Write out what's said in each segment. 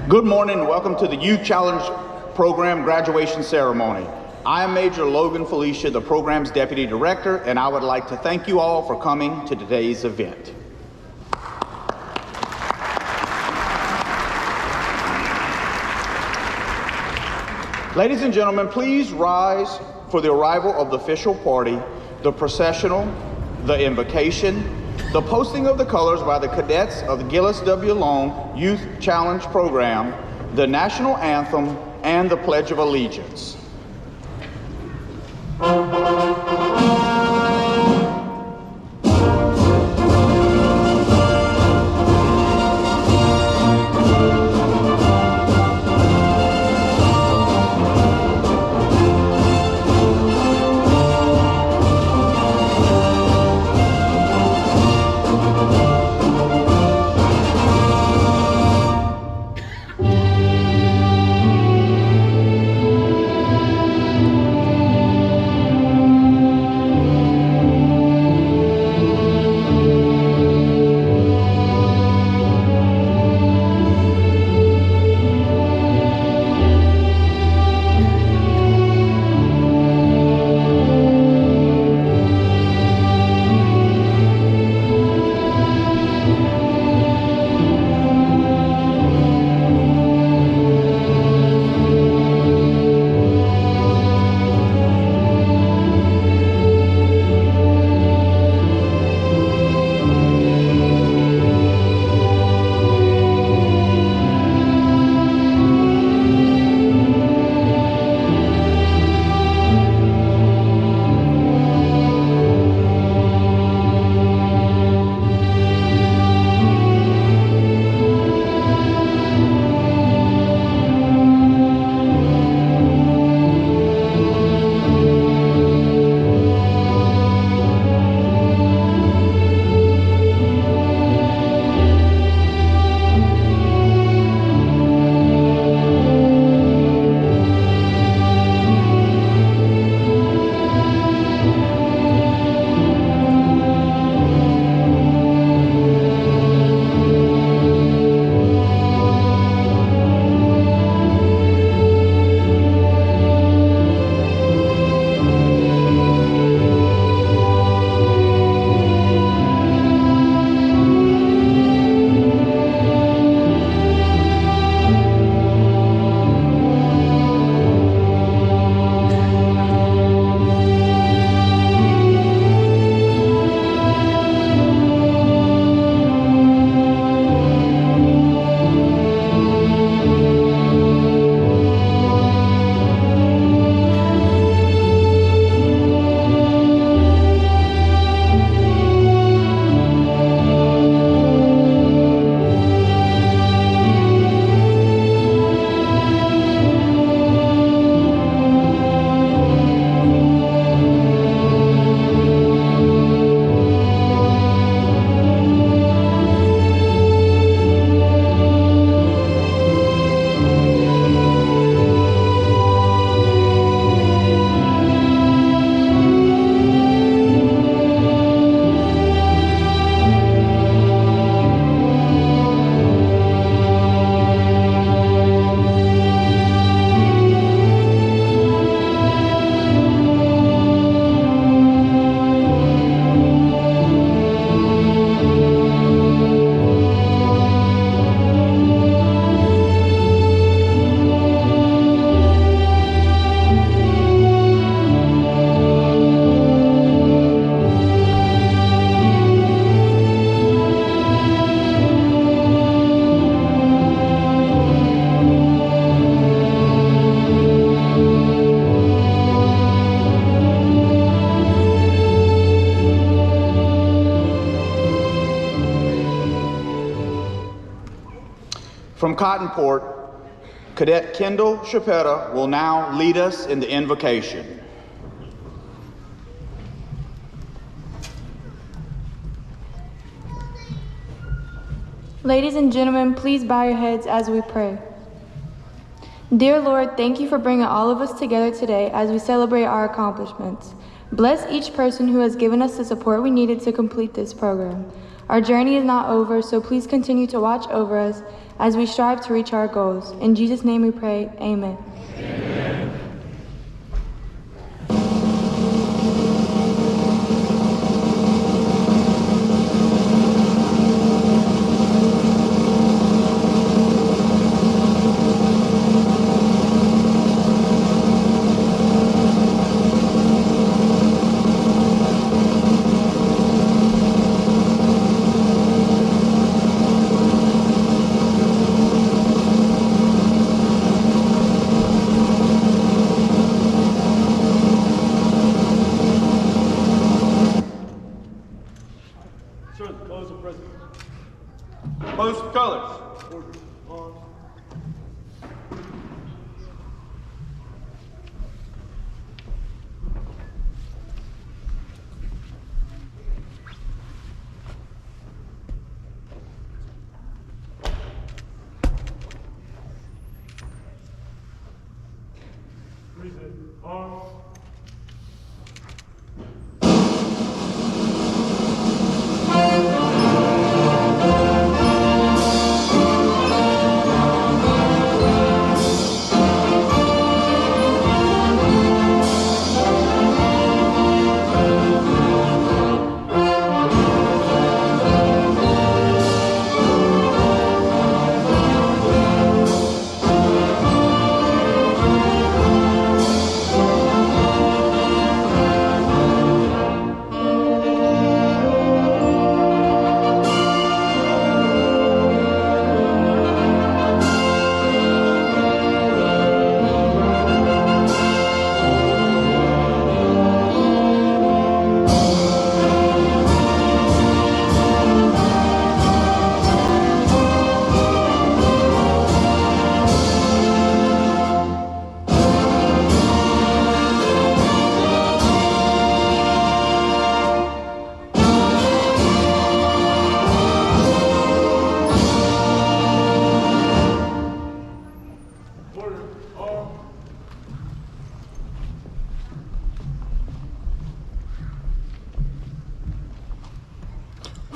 Good morning and welcome to the Youth Challenge Program graduation ceremony. I am Major Logan Felicia, the program's Deputy Director, and I would like to thank you all for coming to today's event. Ladies and gentlemen, please rise for the arrival of the official party, the processional, the invocation, the posting of the colors by the cadets of the Gillis W. Long Youth Challenge Program, the national anthem, and the Pledge of Allegiance. From Cottonport, Cadet Kendall Chapetta will now lead us in the invocation. Ladies and gentlemen, please bow your heads as we pray. Dear Lord, thank you for bringing all of us together today as we celebrate our accomplishments. Bless each person who has given us the support we needed to complete this program. Our journey is not over, so please continue to watch over us as we strive to reach our goals. In Jesus' name we pray, amen. Post colors.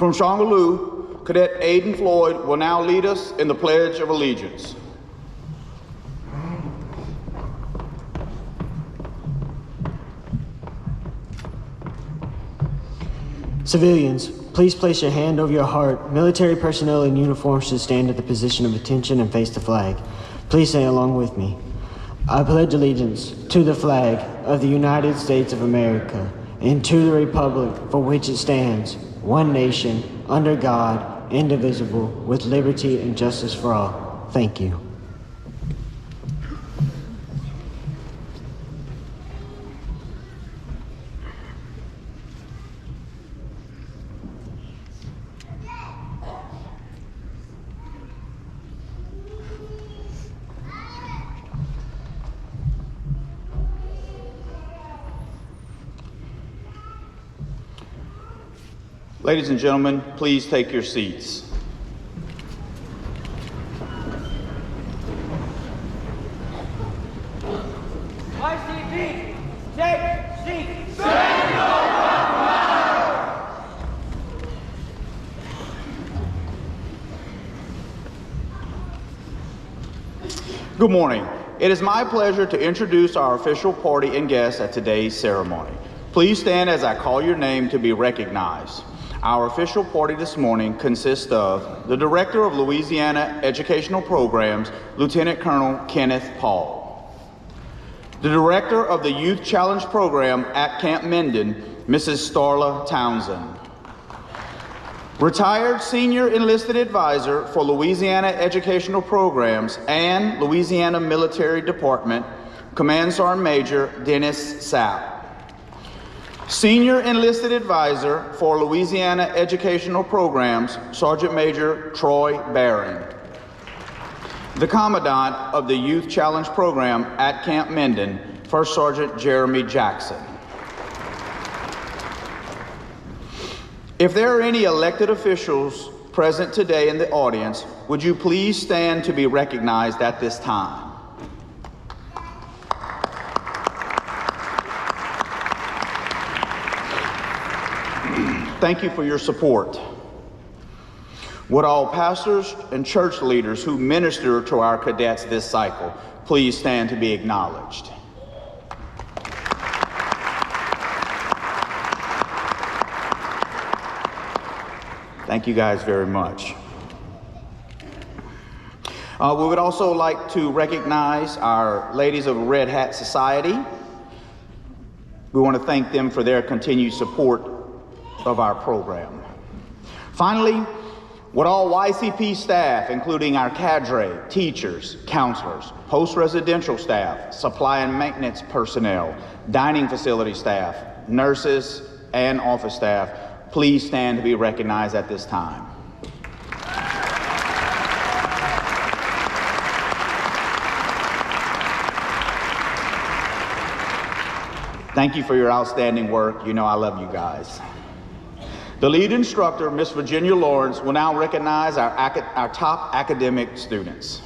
From Shongaloo, Cadet Aiden Floyd will now lead us in the Pledge of Allegiance. Civilians, please place your hand over your heart. Military personnel in uniform should stand at the position of attention and face the flag. Please say along with me. I pledge allegiance to the flag of the United States of America and to the republic for which it stands, one nation, under God, indivisible, with liberty and justice for all. Thank you. Ladies and gentlemen, please take your seats. YCP, take seats. Good morning. It is my pleasure to introduce our official party and guests at today's ceremony. Please stand as I call your name to be recognized. Our official party this morning consists of the Director of Louisiana Educational Programs, Lieutenant Colonel Kenneth Paul. The Director of the Youth Challenge Program at Camp Minden, Mrs. Starla Townsend. Retired Senior Enlisted Advisor for Louisiana Educational Programs and Louisiana Military Department, Command Sergeant Major Dennis Sapp. Senior Enlisted Advisor for Louisiana Educational Programs, Sergeant Major Troy Barron. The Commandant of the Youth Challenge Program at Camp Minden, First Sergeant Jeremy Jackson. If there are any elected officials present today in the audience, would you please stand to be recognized at this time? Thank you for your support. Would all pastors and church leaders who minister to our cadets this cycle please stand to be acknowledged. Thank you guys very much. We would also like to recognize our Ladies of Red Hat Society. We want to thank them for their continued support of our program. Finally, would all YCP staff, including our cadre, teachers, counselors, post-residential staff, supply and maintenance personnel, dining facility staff, nurses, and office staff, please stand to be recognized at this time. Thank you for your outstanding work. You know I love you guys. The lead instructor, Miss Virginia Lawrence, will now recognize our top academic students.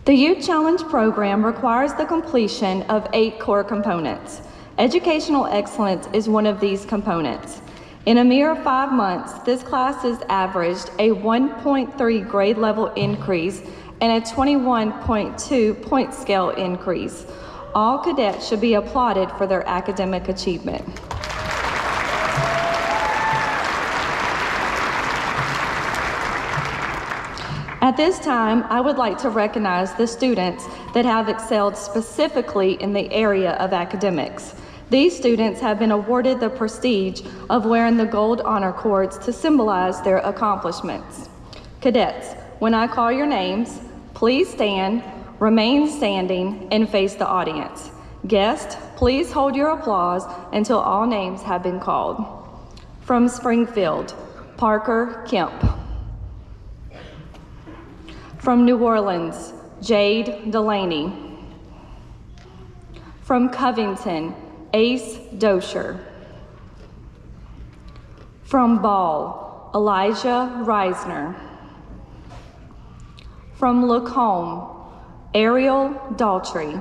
The Youth Challenge program requires the completion of 8 core components. Educational excellence is one of these components. In a mere 5 months, this class has averaged a 1.3 grade level increase and a 21.2 point scale increase. All cadets should be applauded for their academic achievement. At this time, I would like to recognize the students that have excelled specifically in the area of academics. These students have been awarded the prestige of wearing the gold honor cords to symbolize their accomplishments. Cadets, when I call your names, please stand, remain standing, and face the audience. Guests, please hold your applause until all names have been called. From Springfield, Parker Kemp. From New Orleans, Jade Delaney. From Covington, Ace Dosher. From Ball, Elijah Reisner. From Lacombe, Ariel Daltrey.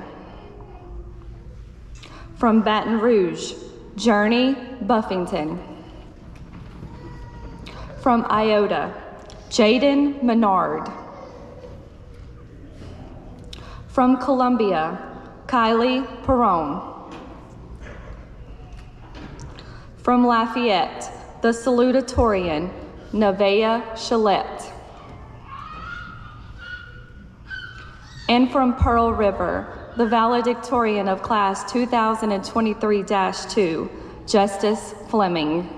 From Baton Rouge, Journey Buffington. From Iota, Jaden Menard. From Columbia, Kylie Perrone. From Lafayette, the salutatorian, Nevaeh Shalette. And from Pearl River, the valedictorian of class 2023-2, Justice Fleming.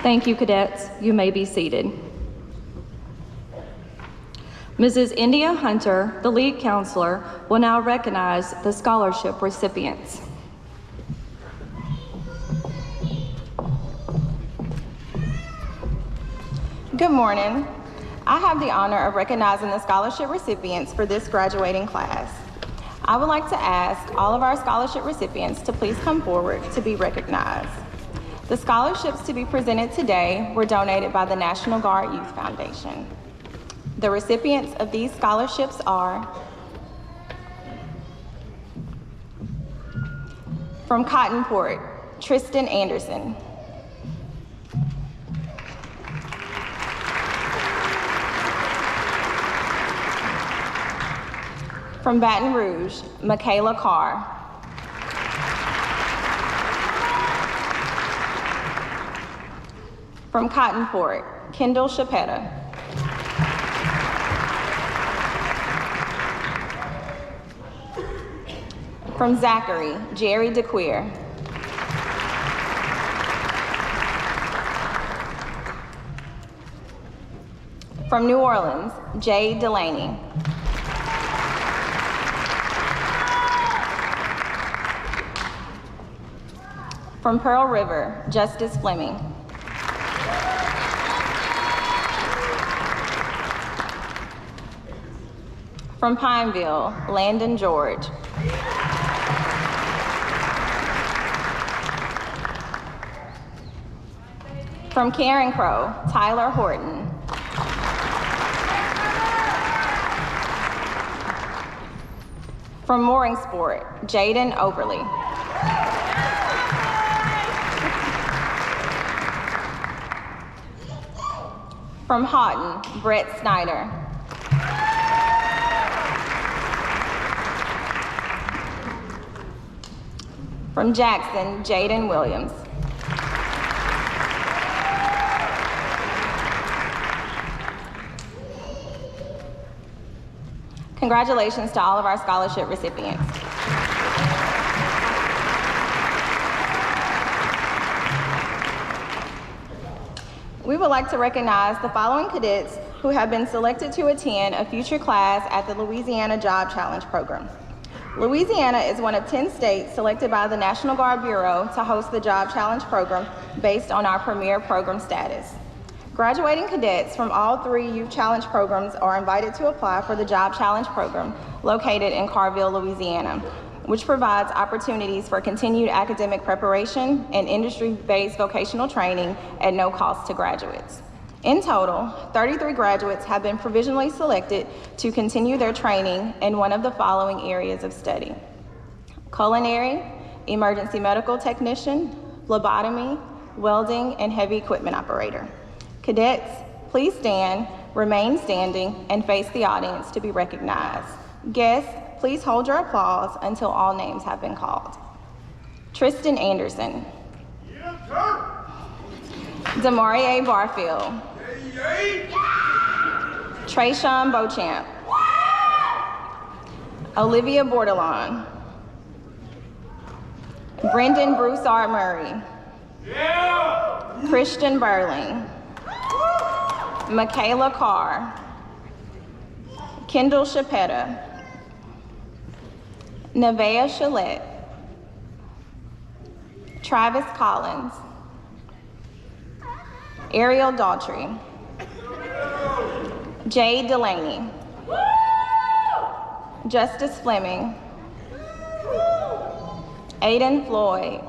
Thank you, cadets. You may be seated. Mrs. India Hunter, the lead counselor, will now recognize the scholarship recipients. Good morning. I have the honor of recognizing the scholarship recipients for this graduating class. I would like to ask all of our scholarship recipients to please come forward to be recognized. The scholarships to be presented today were donated by the National Guard Youth Foundation. The recipients of these scholarships are from Cottonport, Tristan Anderson. From Baton Rouge, Michaela Carr. From Cottonport, Kendall Chapetta. From Zachary, Jerry DeQueer. From New Orleans, Jade Delaney. From Pearl River, Justice Fleming. From Pineville, Landon George. From Karen Crow, Tyler Horton. From Mooring Sport, Jaden Oberly. From Houghton, Brett Snyder. From Jackson, Jaden Williams. Congratulations to all of our scholarship recipients. We would like to recognize the following cadets who have been selected to attend a future class at the Louisiana Job Challenge program. Louisiana is one of 10 states selected by the National Guard Bureau to host the Job Challenge program based on our premier program status. Graduating cadets from all 3 Youth Challenge programs are invited to apply for the Job Challenge program located in Carville, Louisiana, which provides opportunities for continued academic preparation and industry-based vocational training at no cost to graduates. In total, 33 graduates have been provisionally selected to continue their training in one of the following areas of study: culinary, emergency medical technician, phlebotomy, welding, and heavy equipment operator. Cadets, please stand, remain standing, and face the audience to be recognized. Guests, please hold your applause until all names have been called. Tristan Anderson. Yes, sir. Demarie Barfield. Trayshawn Beauchamp. Olivia Bordelon. Brendan Broussard Murray. Yeah. Christian Burling. Michaela Carr. Kendall Chapetta. Nevaeh Shalette. Travis Collins. Ariel Daughtry. Jade Delaney. Justice Fleming. Aiden Floyd.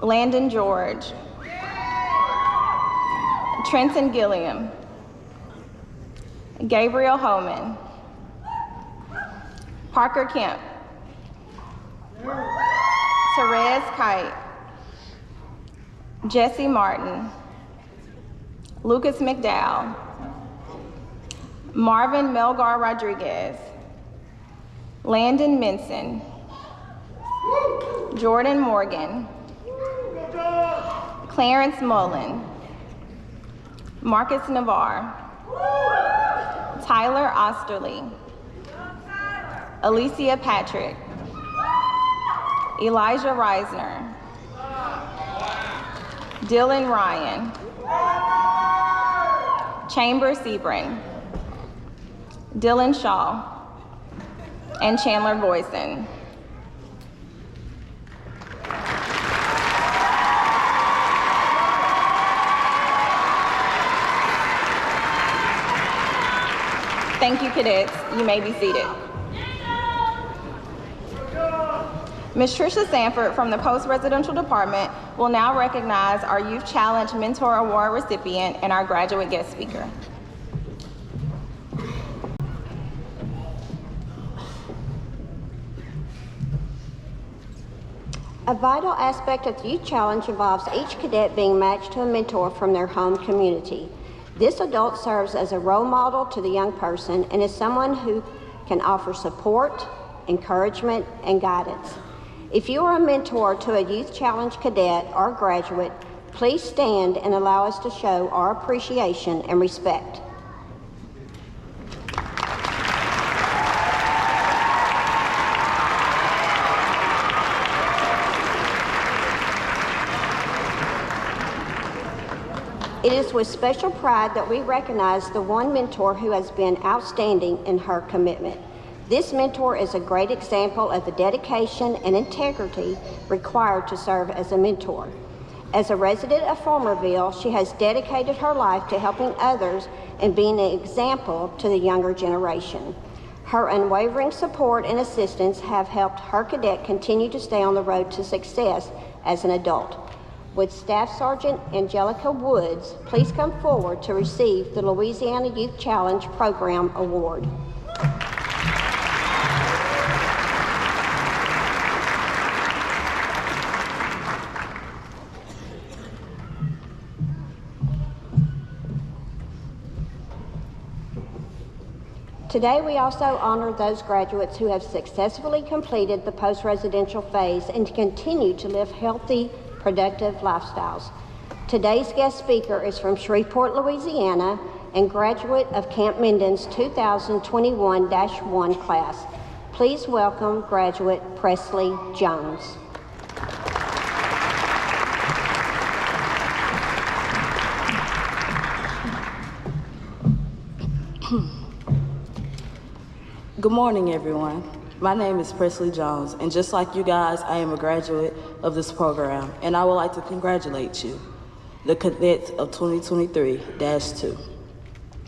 Landon George. Trenton Gilliam. Gabriel Homan. Parker Kemp. Therese Kite. Jesse Martin. Lucas McDowell. Marvin Melgar Rodriguez. Landon Minson. Jordan Morgan. Clarence Mullen. Marcus Navarre. Tyler Osterly. Alicia Patrick. Elijah Reisner. Dylan Ryan. Chamber Sebring. Dylan Shaw. And Chandler Boyson. Thank you, cadets. You may be seated. Ms. Tricia Sanford from the Post-Residential Department will now recognize our Youth Challenge Mentor Award recipient and our graduate guest speaker. A vital aspect of the Youth Challenge involves each cadet being matched to a mentor from their home community. This adult serves as a role model to the young person and is someone who can offer support, encouragement, and guidance. If you are a mentor to a Youth Challenge cadet or graduate, please stand and allow us to show our appreciation and respect. It is with special pride that we recognize the one mentor who has been outstanding in her commitment. This mentor is a great example of the dedication and integrity required to serve as a mentor. As a resident of Farmerville, she has dedicated her life to helping others and being an example to the younger generation. Her unwavering support and assistance have helped her cadet continue to stay on the road to success as an adult. Would Staff Sergeant Angelica Woods please come forward to receive the Louisiana Youth Challenge Program Award? Today, we also honor those graduates who have successfully completed the post-residential phase and continue to live healthy, productive lifestyles. Today's guest speaker is from Shreveport, Louisiana, and graduate of Camp Minden's 2021-1 class. Please welcome graduate Presley Jones. Good morning, everyone. My name is Presley Jones, and just like you guys, I am a graduate of this program, and I would like to congratulate you, the cadets of 2023-2,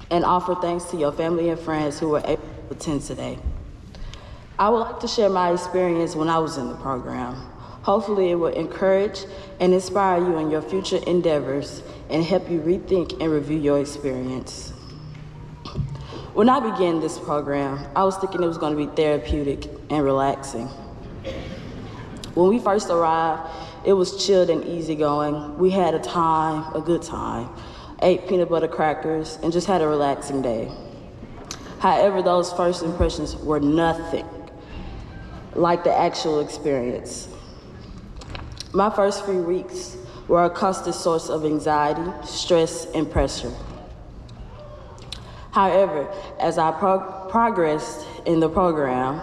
and offer thanks to your family and friends who were able to attend today. I would like to share my experience when I was in the program. Hopefully, it will encourage and inspire you in your future endeavors and help you rethink and review your experience. When I began this program, I was thinking it was going to be therapeutic and relaxing. When we first arrived, it was chilled and easygoing. We had a good time, ate peanut butter crackers, and just had a relaxing day. However, those first impressions were nothing like the actual experience. My first few weeks were a constant source of anxiety, stress, and pressure. However, as I progressed in the program,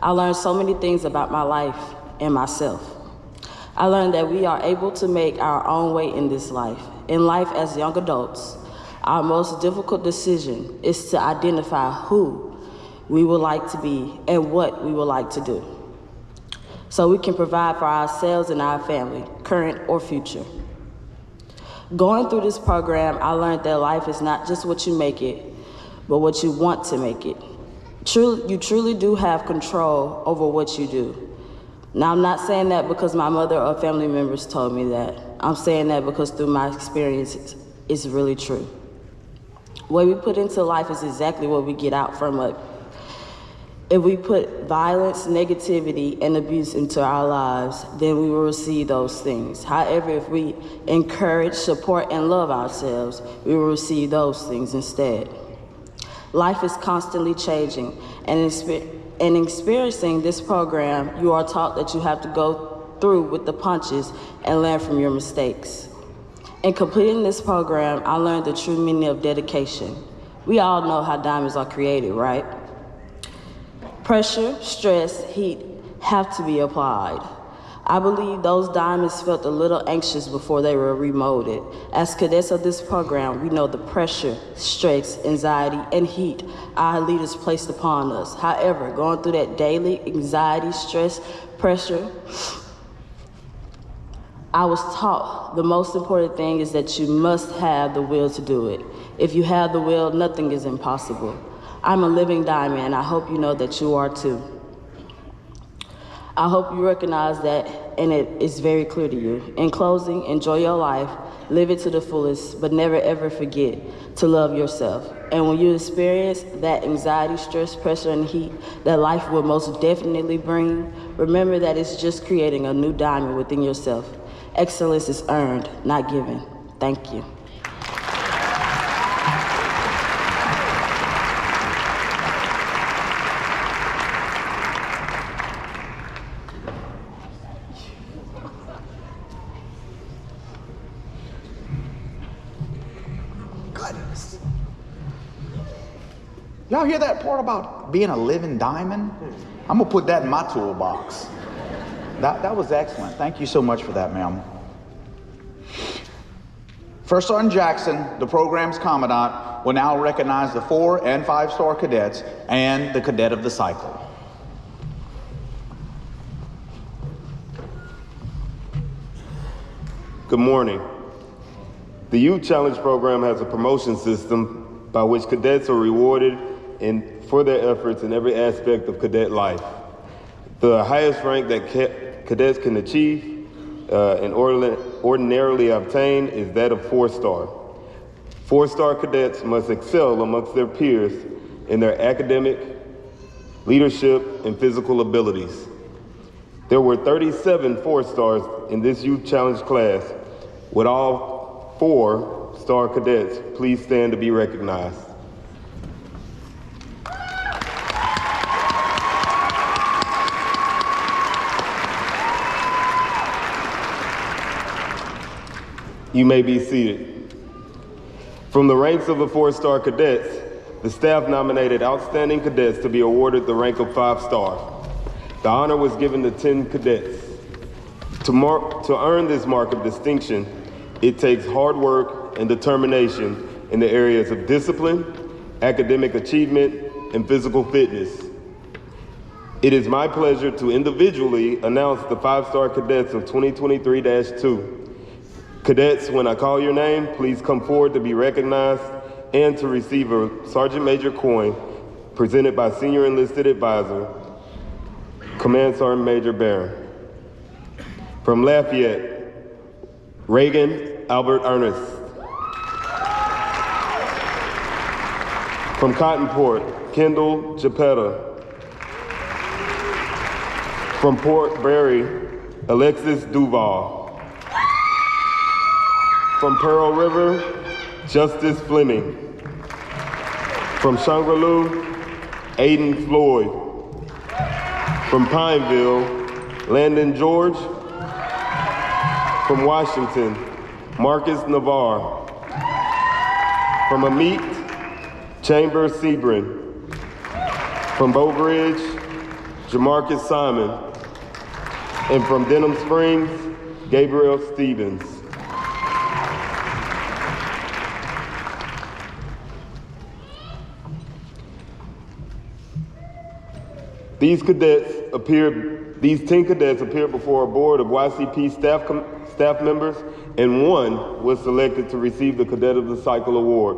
I learned so many things about my life and myself. I learned that we are able to make our own way in this life. In life as young adults, our most difficult decision is to identify who we would like to be and what we would like to do, so we can provide for ourselves and our family, current or future. Going through this program, I learned that life is not just what you make it, but what you want to make it. You truly do have control over what you do. Now, I'm not saying that because my mother or family members told me that. I'm saying that because through my experiences, it's really true. What we put into life is exactly what we get out from it. If we put violence, negativity, and abuse into our lives, then we will receive those things. However, if we encourage, support, and love ourselves, we will receive those things instead. Life is constantly changing, and in experiencing this program, you are taught that you have to go through with the punches and learn from your mistakes. In completing this program, I learned the true meaning of dedication. We all know how diamonds are created, right? Pressure, stress, heat have to be applied. I believe those diamonds felt a little anxious before they were remolded. As cadets of this program, we know the pressure, stress, anxiety, and heat our leaders placed upon us. However, going through that daily anxiety, stress, pressure, I was taught the most important thing is that you must have the will to do it. If you have the will, nothing is impossible. I'm a living diamond, and I hope you know that you are too. I hope you recognize that, and it is very clear to you. In closing, enjoy your life, live it to the fullest, but never ever forget to love yourself. And when you experience that anxiety, stress, pressure, and heat that life will most definitely bring, remember that it's just creating a new diamond within yourself. Excellence is earned, not given. Thank you. Goodness. Y'all hear that part about being a living diamond? I'm gonna put that in my toolbox. That was excellent. Thank you so much for that, ma'am. First Sergeant Jackson, the program's commandant, will now recognize the 4- and 5-star cadets and the cadet of the cycle. Good morning. The Youth Challenge program has a promotion system by which cadets are rewarded for their efforts in every aspect of cadet life. The highest rank that cadets can achieve in order ordinarily obtain is that of 4-star. 4-star cadets must excel amongst their peers in their academic, leadership, and physical abilities. There were 37 4-stars in this Youth Challenge class. Would all 4-star cadets please stand to be recognized? You may be seated. From the ranks of the 4-star cadets, the staff nominated outstanding cadets to be awarded the rank of 5-star. The honor was given to 10 cadets. To earn this mark of distinction, it takes hard work and determination in the areas of discipline, academic achievement, and physical fitness. It is my pleasure to individually announce the 5-star cadets of 2023-2. Cadets, when I call your name, please come forward to be recognized and to receive a Sergeant Major coin presented by Senior Enlisted Advisor, Command Sergeant Major Barron. From Lafayette, Reagan Albert Ernest. From Cottonport, Kendall Geppetta. From Port Barry, Alexis Duval. From Pearl River, Justice Fleming. From Shangri-La, Aiden Floyd. From Pineville, Landon George. From Washington, Marcus Navarre. From Amit, Chambers Sebring. From Bow Bridge, Jamarcus Simon. And from Denham Springs, Gabriel Stevens. These 10 cadets appeared before a board of YCP staff members, and one was selected to receive the Cadet of the Cycle Award.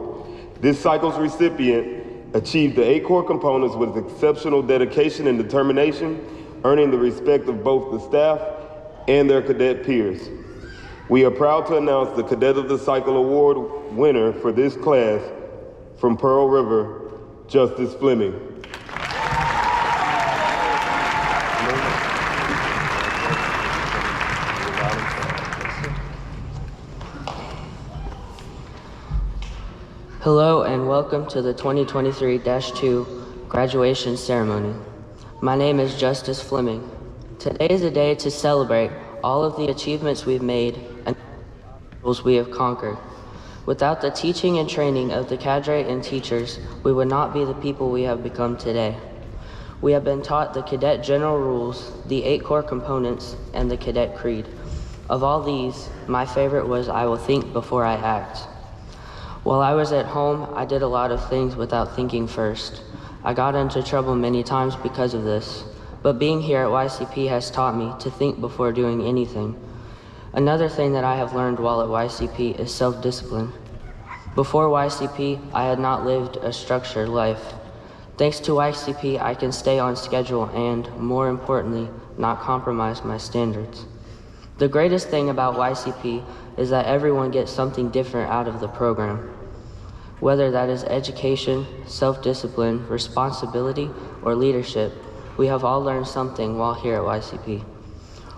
This cycle's recipient achieved the 8 core components with exceptional dedication and determination, earning the respect of both the staff and their cadet peers. We are proud to announce the Cadet of the Cycle Award winner for this class from Pearl River, Justice Fleming. Hello and welcome to the 2023-2 graduation ceremony. My name is Justice Fleming. Today is a day to celebrate all of the achievements we've made and obstacles we have conquered. Without the teaching and training of the cadre and teachers, we would not be the people we have become today. We have been taught the cadet general rules, the 8 core components, and the cadet creed. Of all these, my favorite was I will think before I act. While I was at home, I did a lot of things without thinking first. I got into trouble many times because of this, but being here at YCP has taught me to think before doing anything. Another thing that I have learned while at YCP is self-discipline. Before YCP, I had not lived a structured life. Thanks to YCP, I can stay on schedule and, more importantly, not compromise my standards. The greatest thing about YCP is that everyone gets something different out of the program. Whether that is education, self-discipline, responsibility, or leadership, we have all learned something while here at YCP.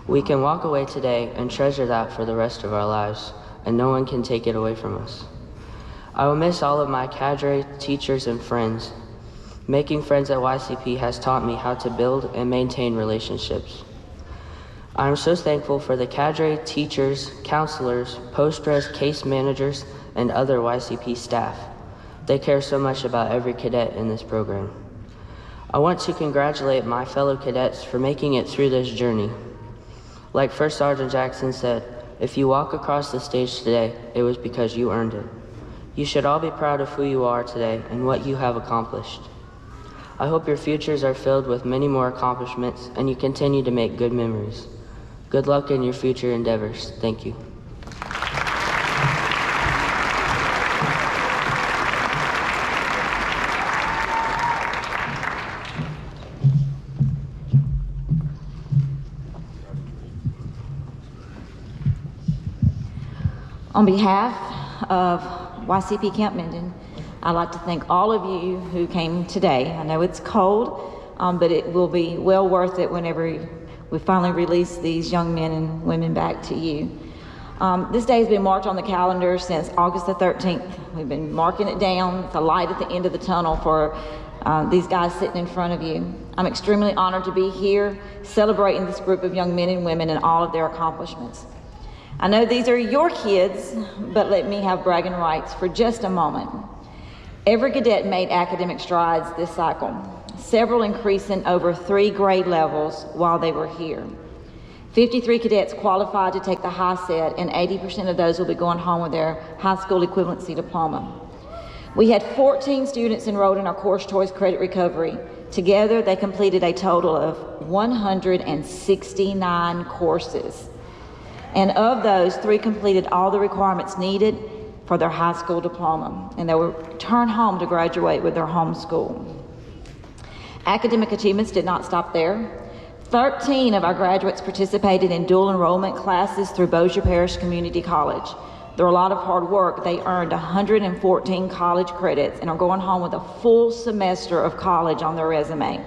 We can walk away today and treasure that for the rest of our lives, and no one can take it away from us. I will miss all of my cadre, teachers, and friends. Making friends at YCP has taught me how to build and maintain relationships. I am so thankful for the cadre, teachers, counselors, post-res case managers, and other YCP staff. They care so much about every cadet in this program. I want to congratulate my fellow cadets for making it through this journey. Like First Sergeant Jackson said, if you walk across the stage today, it was because you earned it. You should all be proud of who you are today and what you have accomplished. I hope your futures are filled with many more accomplishments and you continue to make good memories. Good luck in your future endeavors. Thank you. On behalf of YCP Camp Minden, I'd like to thank all of you who came today. I know it's cold, but it will be well worth it whenever we finally release these young men and women back to you. This day has been marked on the calendar since August the 13th. We've been marking it down. It's a light at the end of the tunnel for these guys sitting in front of you. I'm extremely honored to be here celebrating this group of young men and women and all of their accomplishments. I know these are your kids, but let me have bragging rights for just a moment. Every cadet made academic strides this cycle, several increasing over 3 grade levels while they were here. 53 cadets qualified to take the high set, and 80% of those will be going home with their high school equivalency diploma. We had 14 students enrolled in our course choice credit recovery. Together, they completed a total of 169 courses. And of those, 3 completed all the requirements needed for their high school diploma, and they will return home to graduate with their home school. Academic achievements did not stop there. 13 of our graduates participated in dual enrollment classes through Bossier Parish Community College. Through a lot of hard work, they earned 114 college credits and are going home with a full semester of college on their resume.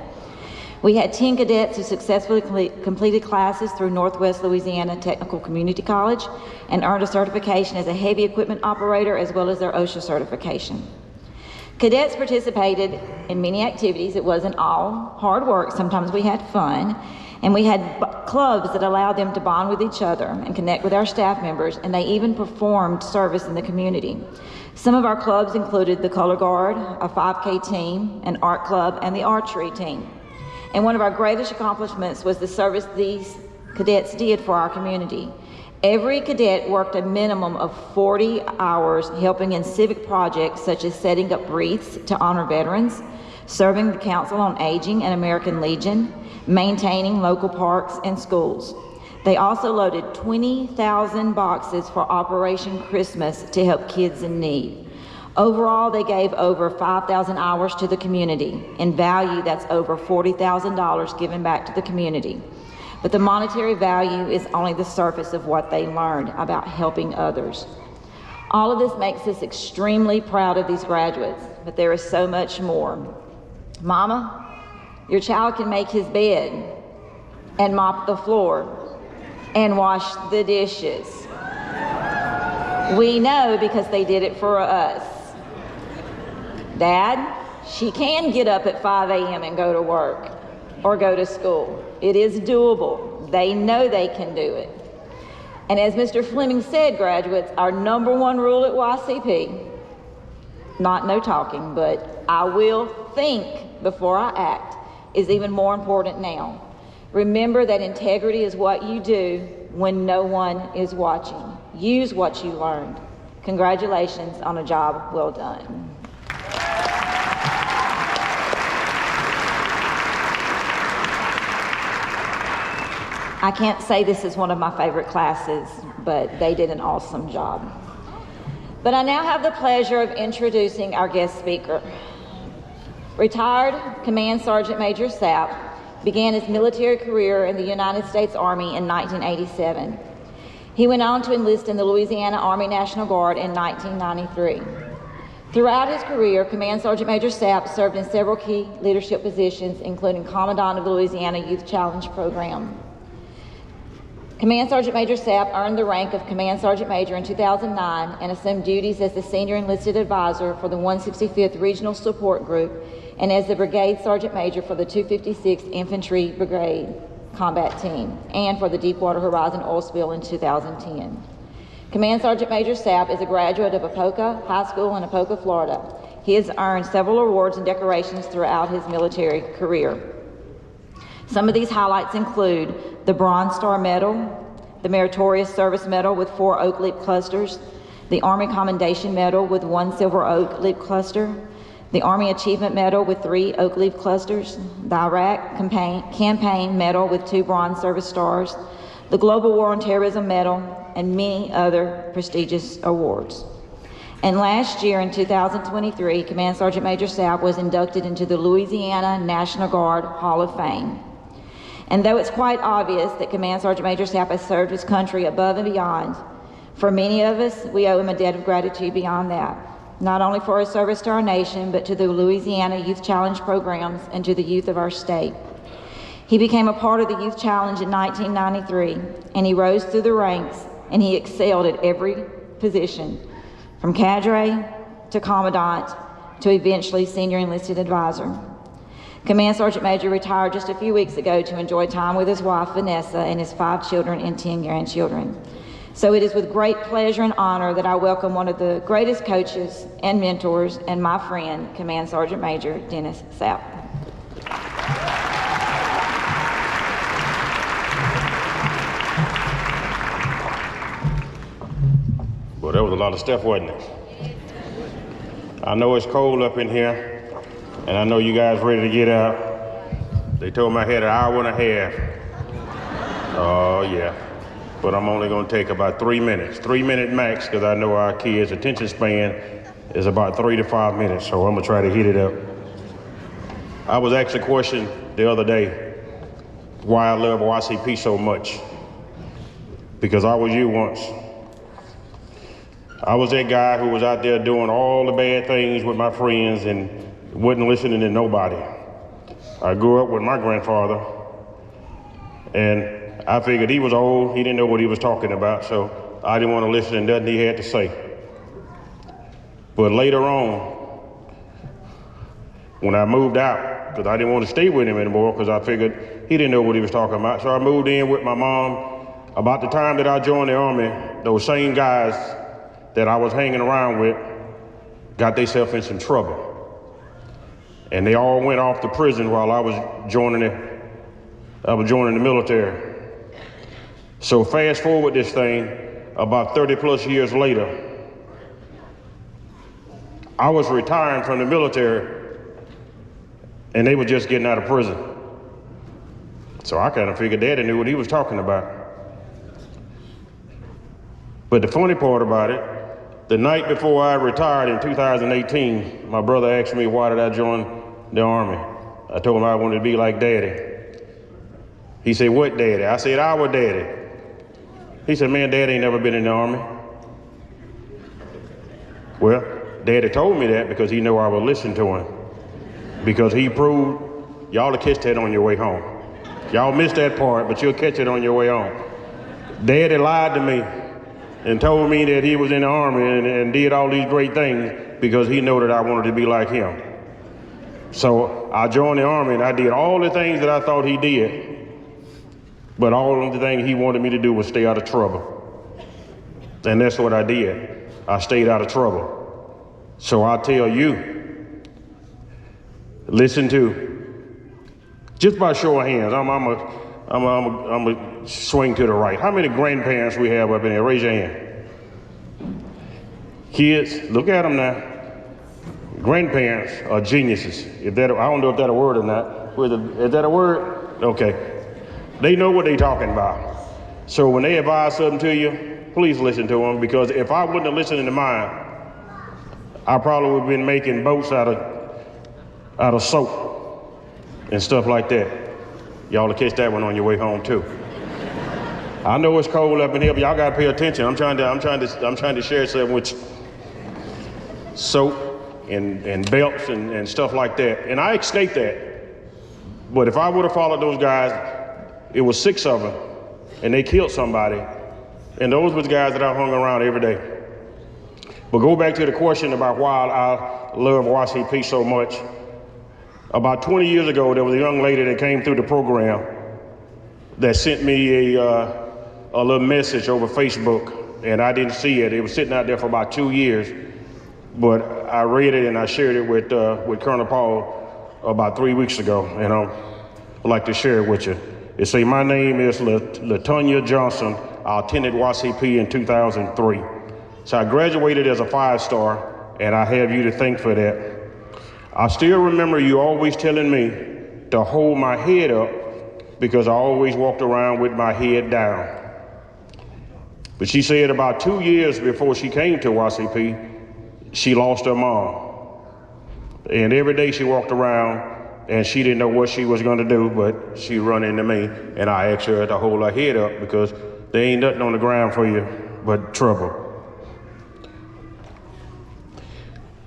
We had 10 cadets who successfully completed classes through Northwest Louisiana Technical Community College and earned a certification as a heavy equipment operator as well as their OSHA certification. Cadets participated in many activities. It wasn't all hard work. Sometimes we had fun, and we had clubs that allowed them to bond with each other and connect with our staff members, and they even performed service in the community. Some of our clubs included the Color Guard, a 5K team, an art club, and the archery team. And one of our greatest accomplishments was the service these cadets did for our community. Every cadet worked a minimum of 40 hours helping in civic projects such as setting up wreaths to honor veterans, serving the Council on Aging and American Legion, maintaining local parks and schools. They also loaded 20,000 boxes for Operation Christmas to help kids in need. Overall, they gave over 5,000 hours to the community. In value, that's over $40,000 given back to the community. But the monetary value is only the surface of what they learned about helping others. All of this makes us extremely proud of these graduates, but there is so much more. Mama, your child can make his bed and mop the floor and wash the dishes. We know because they did it for us. Dad, she can get up at 5 a.m. and go to work or go to school. It is doable. They know they can do it. And as Mr. Fleming said, graduates, our #1 rule at YCP, not no talking, but I will think before I act, is even more important now. Remember that integrity is what you do when no one is watching. Use what you learned. Congratulations on a job well done. I can't say this is one of my favorite classes, but they did an awesome job. But I now have the pleasure of introducing our guest speaker. Retired Command Sergeant Major Sapp began his military career in the United States Army in 1987. He went on to enlist in the Louisiana Army National Guard in 1993. Throughout his career, Command Sergeant Major Sapp served in several key leadership positions, including Commandant of the Louisiana Youth Challenge Program. Command Sergeant Major Sapp earned the rank of Command Sergeant Major in 2009 and assumed duties as the Senior Enlisted Advisor for the 165th Regional Support Group and as the Brigade Sergeant Major for the 256th Infantry Brigade Combat Team and for the Deepwater Horizon oil spill in 2010. Command Sergeant Major Sapp is a graduate of Apoka High School in Apoka, Florida. He has earned several awards and decorations throughout his military career. Some of these highlights include the Bronze Star Medal, the Meritorious Service Medal with 4 oak leaf clusters, the Army Commendation Medal with 1 silver oak leaf cluster, the Army Achievement Medal with 3 oak leaf clusters, the Iraq Campaign Medal with 2 Bronze Service Stars, the Global War on Terrorism Medal, and many other prestigious awards. And last year in 2023, Command Sergeant Major Sapp was inducted into the Louisiana National Guard Hall of Fame. And though it's quite obvious that Command Sergeant Major Sapp has served his country above and beyond, For many of us, we owe him a debt of gratitude beyond that, not only for his service to our nation, but to the Louisiana Youth Challenge programs and to the youth of our state. He became a part of the Youth Challenge in 1993, and he rose through the ranks, and he excelled at every position, from cadre to commandant to eventually senior enlisted advisor. Command Sergeant Major retired just a few weeks ago to enjoy time with his wife, Vanessa, and his 5 children and 10 grandchildren. So it is with great pleasure and honor that I welcome one of the greatest coaches and mentors and my friend, Command Sergeant Major Dennis Sapp. Well, that was a lot of stuff, wasn't it? I know it's cold up in here, and I know you guys ready to get out. They told me I had an hour and a half. Oh, yeah. But I'm only going to take about 3 minutes. 3-minute max, because I know our kids' attention span is about 3 to 5 minutes, so I'm going to try to hit it up. I was asked a question the other day, why I love YCP so much. Because I was you once. I was that guy who was out there doing all the bad things with my friends and wasn't listening to nobody. I grew up with my grandfather, and I figured he was old, he didn't know what he was talking about, so I didn't want to listen to nothing he had to say. But later on, when I moved out, because I didn't want to stay with him anymore, because I figured he didn't know what he was talking about, so I moved in with my mom. About the time that I joined the Army, those same guys that I was hanging around with got themselves in some trouble. And they all went off to prison while I was joining the military. So fast forward this thing, about 30 plus years later, I was retiring from the military and they were just getting out of prison. So I kind of figured Daddy knew what he was talking about. But the funny part about it, the night before I retired in 2018, my brother asked me why did I join the Army. I told him I wanted to be like Daddy. He said, what Daddy? I said, our Daddy. He said, man, Daddy ain't never been in the Army. Well, Daddy told me that because he knew I would listen to him. Because he proved, y'all will catch that on your way home. Y'all missed that part, but you'll catch it on your way home. Daddy lied to me and told me that he was in the Army and did all these great things because he knew that I wanted to be like him. So I joined the Army and I did all the things that I thought he did, but all of the things he wanted me to do was stay out of trouble. And that's what I did. I stayed out of trouble. So I tell you, listen to, just by show of hands, I'm a swing to the right. How many grandparents we have up in there? Raise your hand. Kids, look at them now. Grandparents are geniuses. I don't know if that's a word or not. Is that a word? Okay. They know what they're talking about. So when they advise something to you, please listen to them, because if I wouldn't have listened to mine, I probably would have been making boats out of soap and stuff like that. Y'all will catch that one on your way home too. I know it's cold up in here, but y'all gotta pay attention. I'm trying to share something with you. Soap and belts and stuff like that. And I escaped that. But if I would have followed those guys, it was 6 of them, and they killed somebody. And those were the guys that I hung around every day. But go back to the question about why I love YCP so much. About 20 years ago, there was a young lady that came through the program that sent me a little message over Facebook, and I didn't see it. It was sitting out there for about 2 years, but I read it and I shared it with Colonel Paul about 3 weeks ago, and I'd like to share it with you. It say, my name is LaTonya Johnson. I attended YCP in 2003. So I graduated as a 5-star, and I have you to thank for that. I still remember you always telling me to hold my head up because I always walked around with my head down. But she said about 2 years before she came to YCP, she lost her mom. And every day she walked around and she didn't know what she was gonna do, but she run into me and I asked her to hold her head up because there ain't nothing on the ground for you but trouble.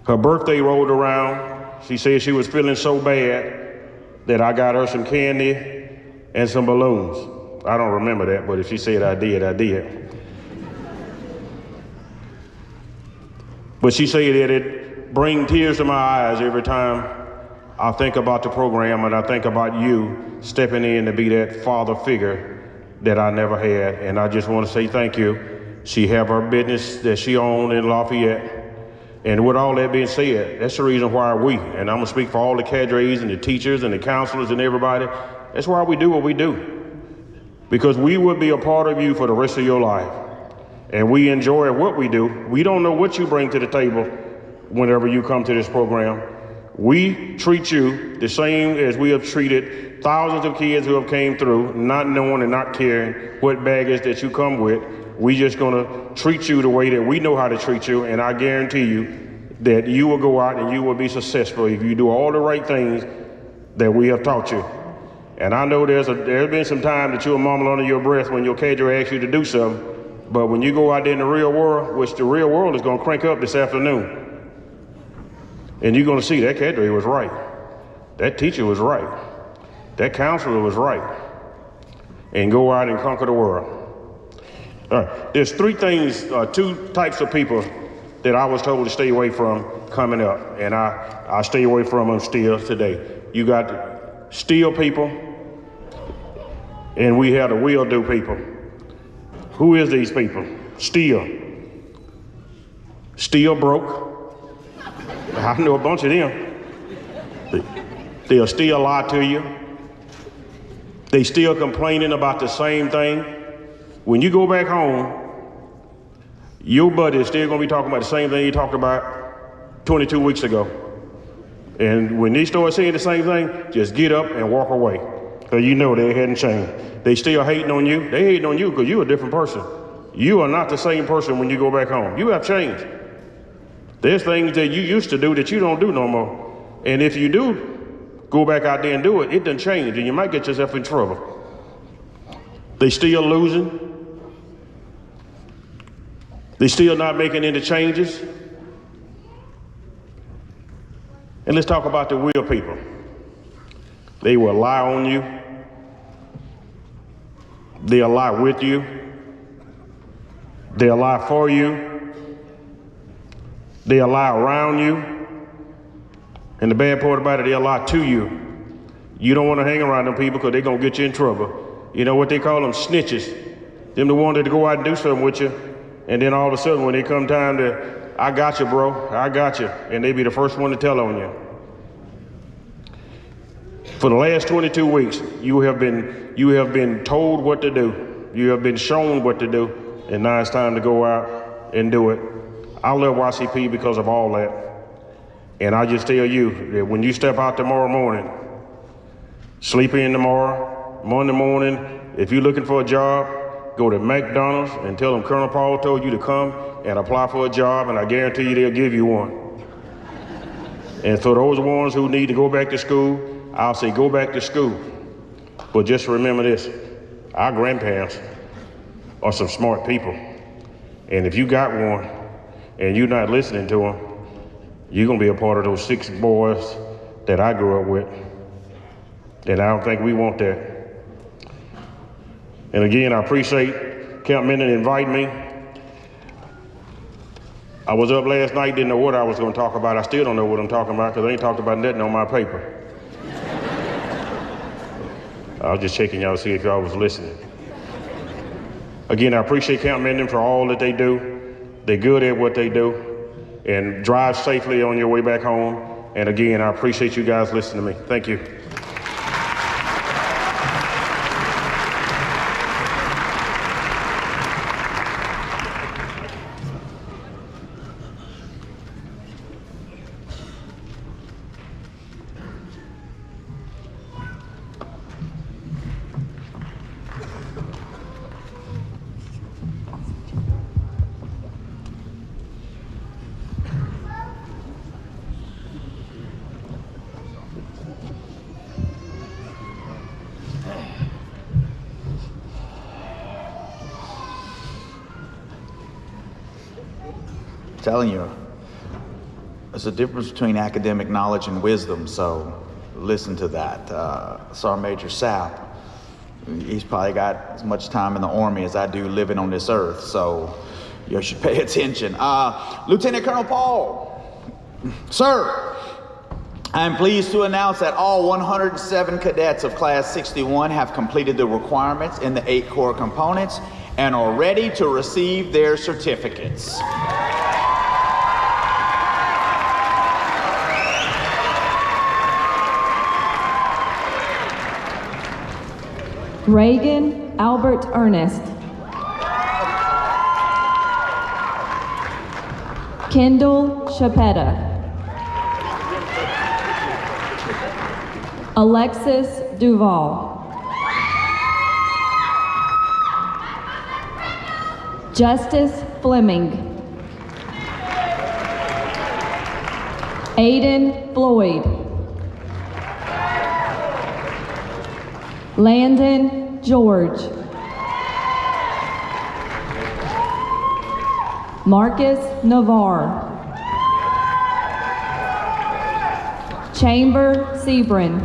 Her birthday rolled around. She said she was feeling so bad that I got her some candy and some balloons. I don't remember that, but if she said I did, I did. But she said that it brings tears to my eyes every time I think about the program and I think about you stepping in to be that father figure that I never had. And I just want to say thank you. She have her business that she owned in Lafayette. And with all that being said, that's the reason why and I'm gonna speak for all the cadres and the teachers and the counselors and everybody, that's why we do what we do. Because we would be a part of you for the rest of your life. And we enjoy what we do. We don't know what you bring to the table whenever you come to this program. We treat you the same as we have treated thousands of kids who have came through, not knowing and not caring what baggage that you come with. We just gonna treat you the way that we know how to treat you, and I guarantee you that you will go out and you will be successful if you do all the right things that we have taught you. And I know there's been some time that you'll mumble under your breath when your cadre asks you to do something, but when you go out there in the real world, which the real world is gonna crank up this afternoon, and you're gonna see that cadre was right. That teacher was right. That counselor was right. And go out and conquer the world. All right, there's two types of people that I was told to stay away from coming up, and I stay away from them still today. You got the steal people, and we have the will do people. Who is these people? Steal broke. I know a bunch of them. They'll still lie to you. They still complaining about the same thing. When you go back home, your buddy is still gonna be talking about the same thing he talked about 22 weeks ago. And when they start saying the same thing, just get up and walk away. Because you know they hadn't changed. They still hating on you. They hating on you because you're a different person. You are not the same person when you go back home. You have changed. There's things that you used to do that you don't do no more. And if you do go back out there and do it, it doesn't change and you might get yourself in trouble. They still losing. They still not making any changes. And let's talk about the real people. They will lie on you. They'll lie with you. They'll lie for you. They'll lie around you. And the bad part about it, they'll lie to you. You don't want to hang around them people because they're going to get you in trouble. You know what they call them? Snitches. Them the ones that go out and do something with you. And then all of a sudden when they come time to, I got you, bro. I got you. And they be the first one to tell on you. For the last 22 weeks, you have been told what to do. You have been shown what to do. And now it's time to go out and do it. I love YCP because of all that. And I just tell you that when you step out tomorrow morning, sleep in tomorrow, Monday morning, if you're looking for a job, go to McDonald's and tell them Colonel Paul told you to come and apply for a job, and I guarantee you they'll give you one. And for those ones who need to go back to school, I'll say go back to school. But just remember this, our grandparents are some smart people. And if you got one and you're not listening to them, you're gonna be a part of those 6 boys that I grew up with. And I don't think we want that. And again, I appreciate Camp Minden inviting me. I was up last night, didn't know what I was gonna talk about. I still don't know what I'm talking about because I ain't talked about nothing on my paper. I was just checking y'all to see if y'all was listening. Again, I appreciate Camp Minden for all that they do. They're good at what they do. And drive safely on your way back home. And again, I appreciate you guys listening to me. Thank you. telling you, there's a difference between academic knowledge and wisdom, so listen to that. Sergeant Major Sapp, he's probably got as much time in the Army as I do living on this earth, so you should pay attention. Lieutenant Colonel Paul, sir, I am pleased to announce that all 107 cadets of Class 61 have completed the requirements in the 8 core components and are ready to receive their certificates. Reagan Albert Ernest. Kendall Chapetta. Alexis Duval. Justice Fleming. Aiden Floyd. Landon George. Marcus Navarre. Chamber Sebrin.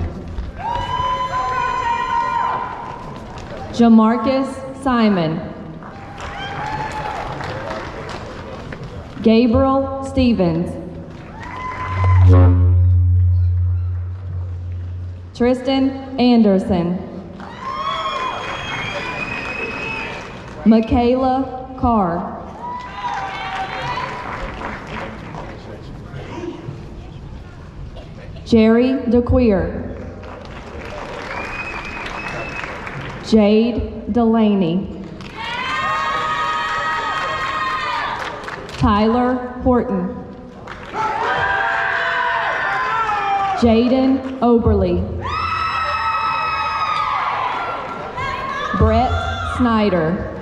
Jamarcus Simon. Gabriel Stevens. Tristan Anderson. Michaela Carr. Jerry DeQueer. Jade Delaney. Tyler Horton. Jaden Oberly. Brett Snyder.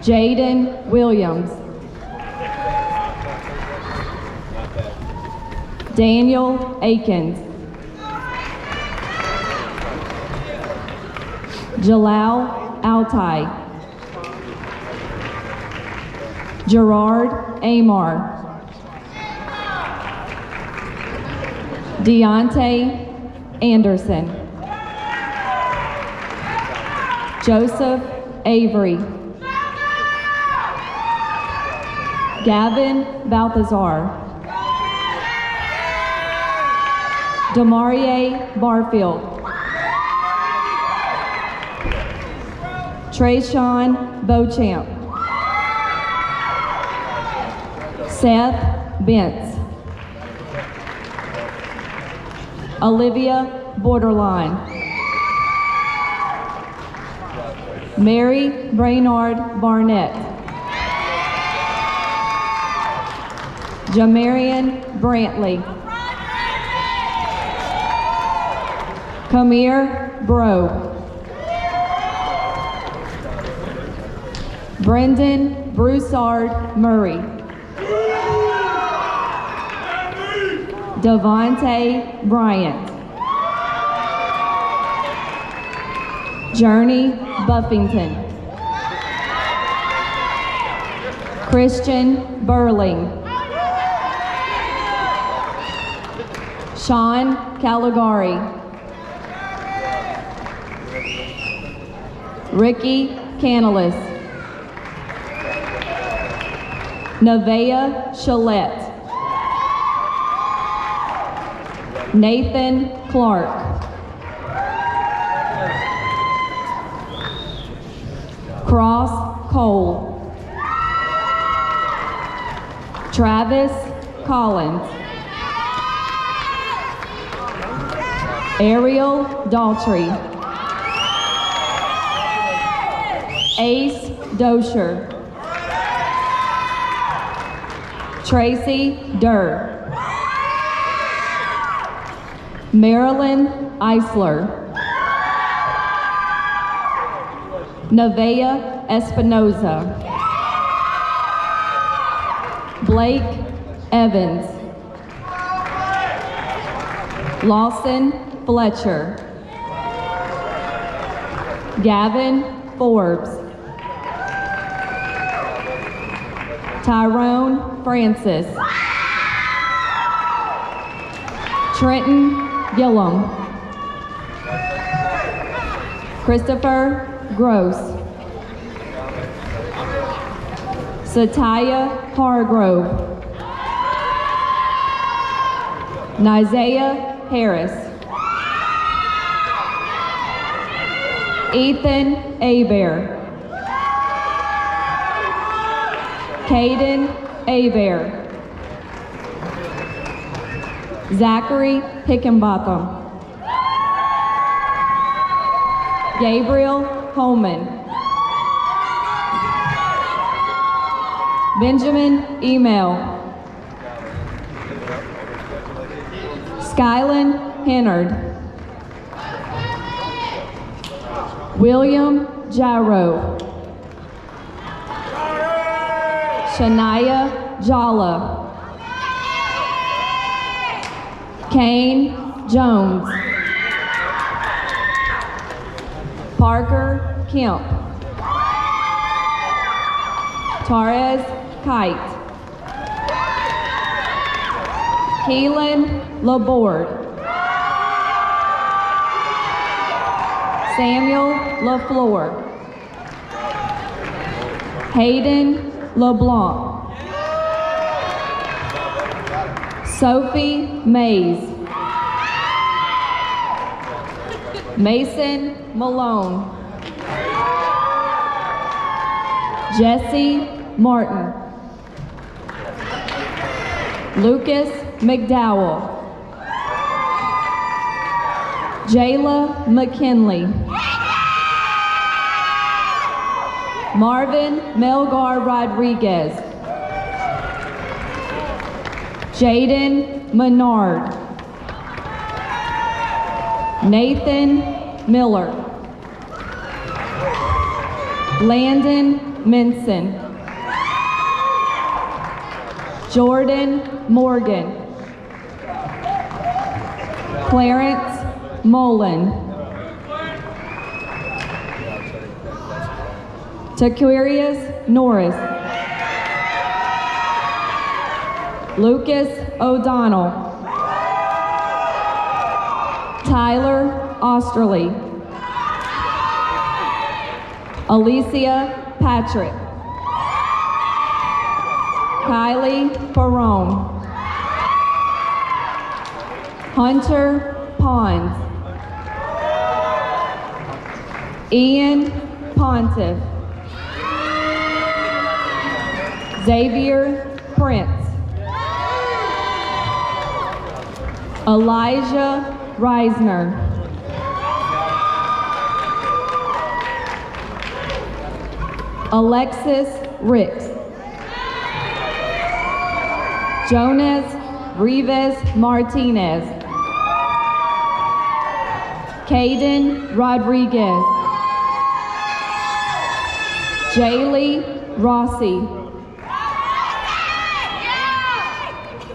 Jaden Williams. Daniel Akins. Jalal Altai. Gerard Amar. Deontay Anderson. Joseph Avery. Gavin Balthazar. Demarie Barfield. Trayshawn Beauchamp. Seth Bentz. Olivia Borderline. Mary Brainard Barnett. Jamarian Brantley. Kamir Bro. Brendan Broussard Murray. Devontae Bryant. Journey Buffington. Christian Burling. Sean Caligari. Ricky Canalis. Nevaeh Shalette. Nathan Clark. Cross Cole. Travis Collins. Ariel Daltrey. Ace Dosher. Tracy Durr. Marilyn Eisler. Nevaeh Espinoza. Blake Evans. Lawson Fletcher. Gavin Forbes. Tyrone Francis. Trenton Gillum. Christopher Gross. Satya Hargrove. Nizaya Harris. Ethan Abear. Caden Abear. Zachary Hickenbotham. Gabriel Holman. Benjamin Email. Skylin Hennard. William Gyro. Shania Jala. Kane Jones. Parker Kemp. Torres Kite. Keelan Laborde. Samuel LaFleur. Hayden LeBlanc. Sophie Mays. Mason Malone. Jesse Martin. Lucas McDowell. Jayla McKinley. Marvin Melgar Rodriguez. Jaden Menard. Nathan Miller. Landon Minson. Jordan Morgan. Clarence Mullen. Taquarius Norris. Lucas O'Donnell. Tyler Osterly. Alicia Patrick. Kylie Perrone. Hunter Pons. Ian Pontiff. Xavier Prince. Elijah Reisner. Alexis Ricks. Jonas Rivas Martinez. Caden Rodriguez. Jaylee Rossi.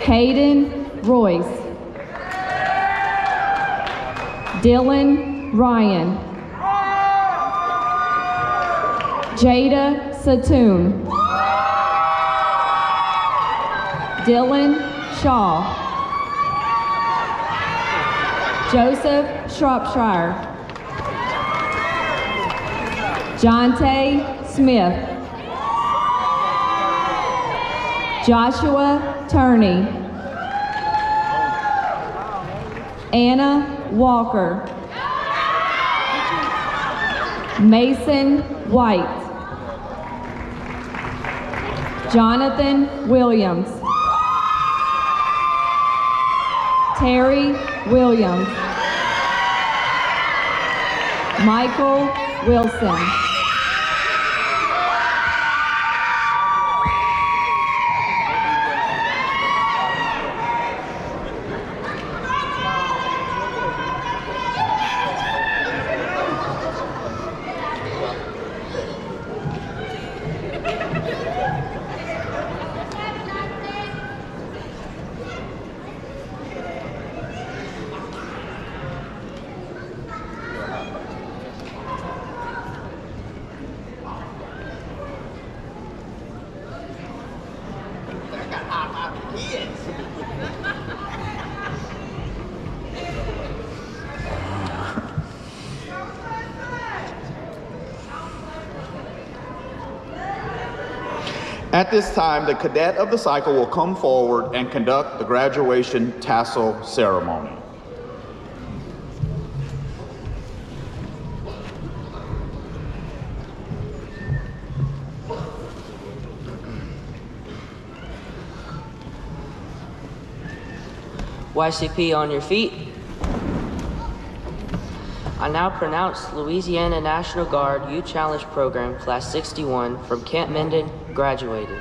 Caden Royce. Dylan Ryan. Jada Satoon. Dylan Shaw. Joseph Shropshire. Jonte Smith. Joshua Turney. Anna Walker. Mason White. Jonathan Williams. Terry Williams. Michael Wilson. At this time, the cadet of the cycle will come forward and conduct the graduation tassel ceremony. YCP on your feet. I now pronounce Louisiana National Guard Youth Challenge Program Class 61 from Camp Minden graduated.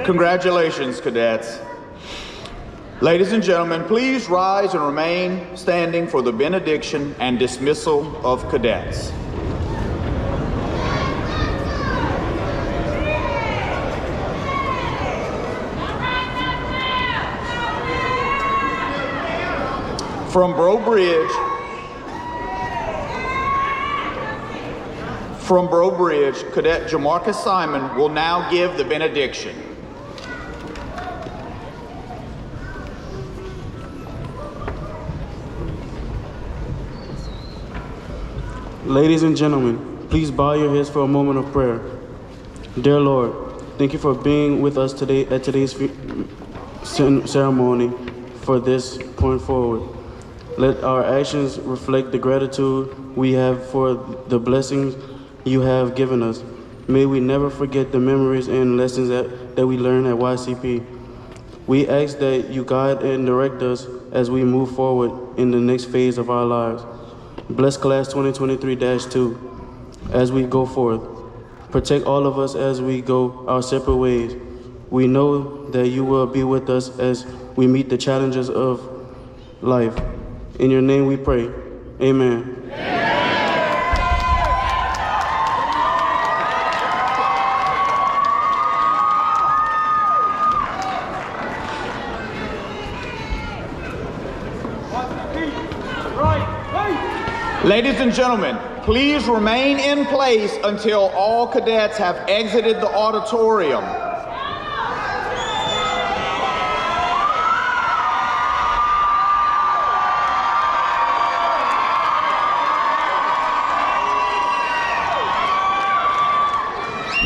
Congratulations, cadets. Ladies and gentlemen, please rise and remain standing for the benediction and dismissal of cadets. From Breaux Bridge, Cadet Jamarcus Simon will now give the benediction. Ladies and gentlemen, please bow your heads for a moment of prayer. Dear Lord, thank you for being with us today at today's ceremony for this point forward. Let our actions reflect the gratitude we have for the blessings you have given us. May we never forget the memories and lessons that we learned at YCP. We ask that you guide and direct us as we move forward in the next phase of our lives. Bless Class 2023-2 as we go forth. Protect all of us as we go our separate ways. We know that you will be with us as we meet the challenges of life. In your name we pray. Amen. Ladies and gentlemen, please remain in place until all cadets have exited the auditorium.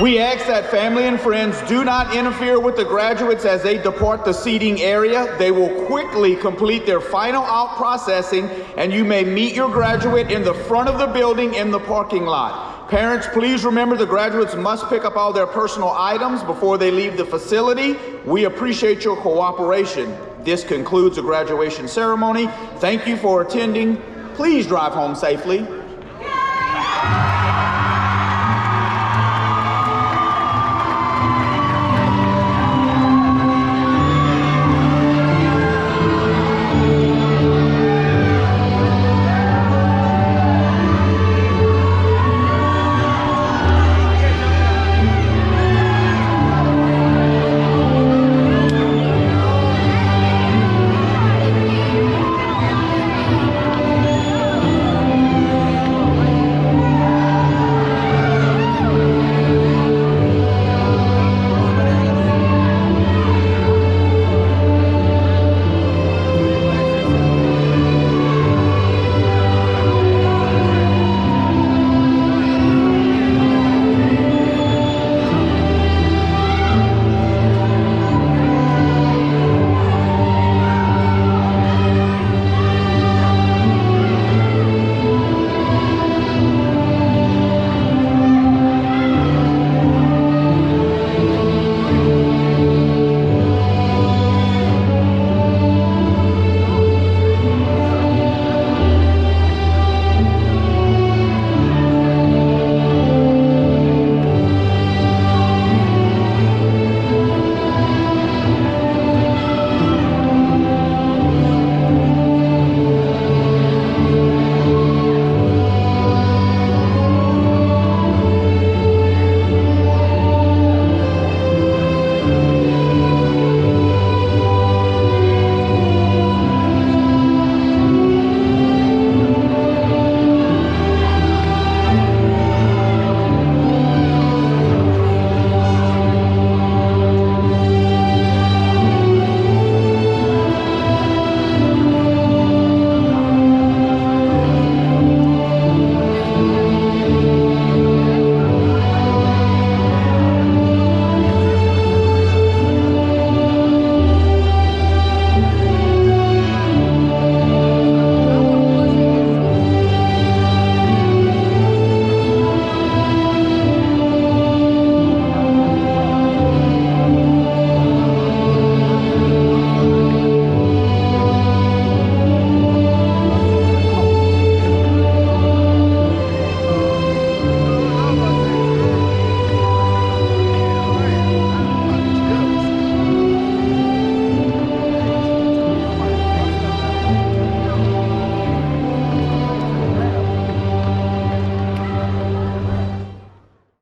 We ask that family and friends do not interfere with the graduates as they depart the seating area. They will quickly complete their final out processing, and you may meet your graduate in the front of the building in the parking lot. Parents, please remember the graduates must pick up all their personal items before they leave the facility. We appreciate your cooperation. This concludes the graduation ceremony. Thank you for attending. Please drive home safely.